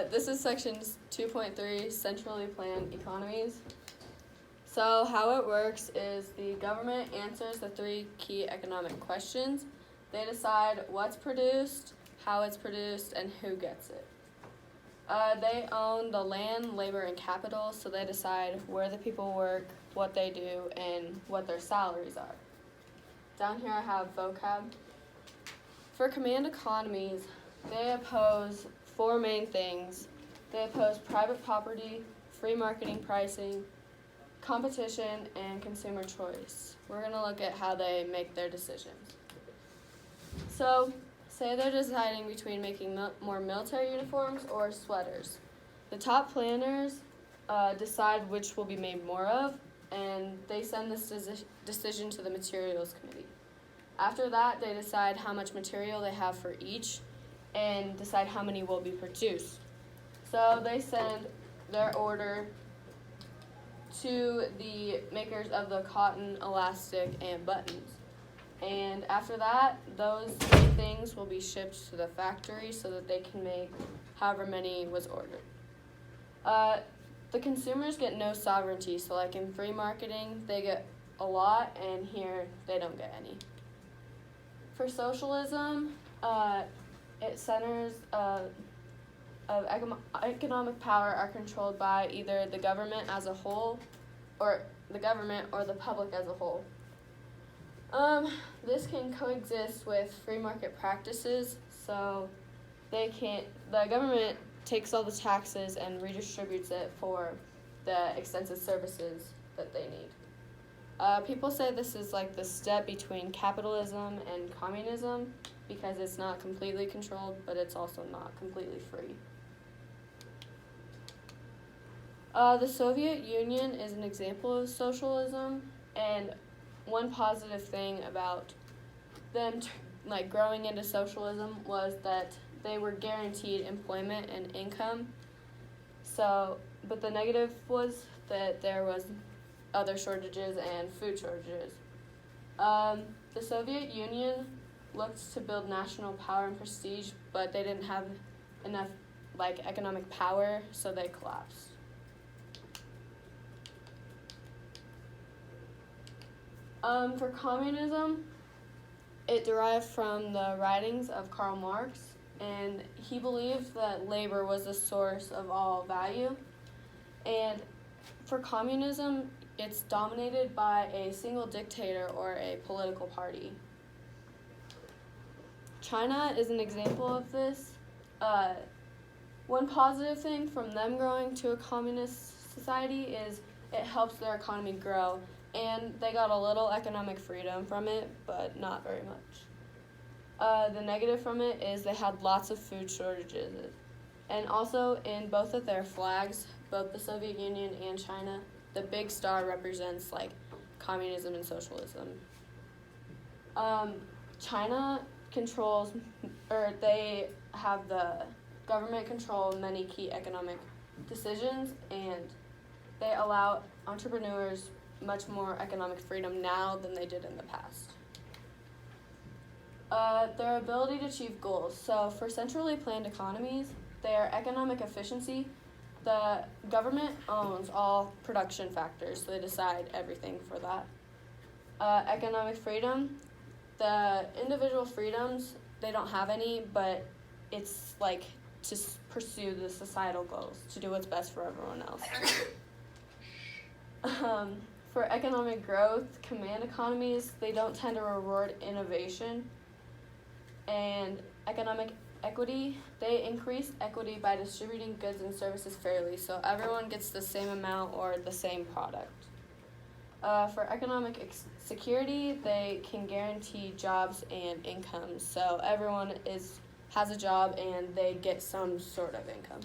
This is section 2.3, centrally planned economies. So how it works is the government answers the three key economic questions. They decide what's produced, how it's produced, and who gets it. They own the land, labor, and capital, so they decide where the people work, what they do, and what their salaries are. Down here I have vocab. For command economies, they oppose four main things. They oppose private property, free marketing pricing, competition, and consumer choice. We're going to look at how they make their decisions. So, say they're deciding between making more military uniforms or sweaters. The top planners decide which will be made more of, and they send this decision to the materials committee. After that, they decide how much material they have for each and decide how many will be produced. So they send their order to the makers of the cotton, elastic, and buttons. And after that, those things will be shipped to the factory so that they can make however many was ordered. The consumers get no sovereignty, so like in free marketing, they get a lot, and here they don't get any. For socialism, it centers of economic power are controlled by either the government as a whole, or the government or the public as a whole. This can coexist with free market practices, so the government takes all the taxes and redistributes it for the extensive services that they need. People say this is like the step between capitalism and communism because it's not completely controlled, but it's also not completely free. The Soviet Union is an example of socialism, and one positive thing about them growing into socialism was that they were guaranteed employment and income. But the negative was that there was other shortages and food shortages. The Soviet Union looked to build national power and prestige, but they didn't have enough economic power, so they collapsed. For communism, it derived from the writings of Karl Marx, and he believed that labor was the source of all value. And for communism, it's dominated by a single dictator or a political party. China is an example of this. One positive thing from them growing to a communist society is it helps their economy grow, and they got a little economic freedom from it, but not very much. The negative from it is they had lots of food shortages. And also in both of their flags, both the Soviet Union and China, the big star represents communism and socialism. China controls, or they have the government control many key economic decisions, and they allow entrepreneurs much more economic freedom now than they did in the past. Their ability to achieve goals. So for centrally planned economies, their economic efficiency, the government owns all production factors, so they decide everything for that. Economic freedom, the individual freedoms, they don't have any, but it's to pursue the societal goals, to do what's best for everyone else. For economic growth, command economies, they don't tend to reward innovation. And economic equity, they increase equity by distributing goods and services fairly, so everyone gets the same amount or the same product. For economic security, they can guarantee jobs and income, so everyone has a job and they get some sort of income.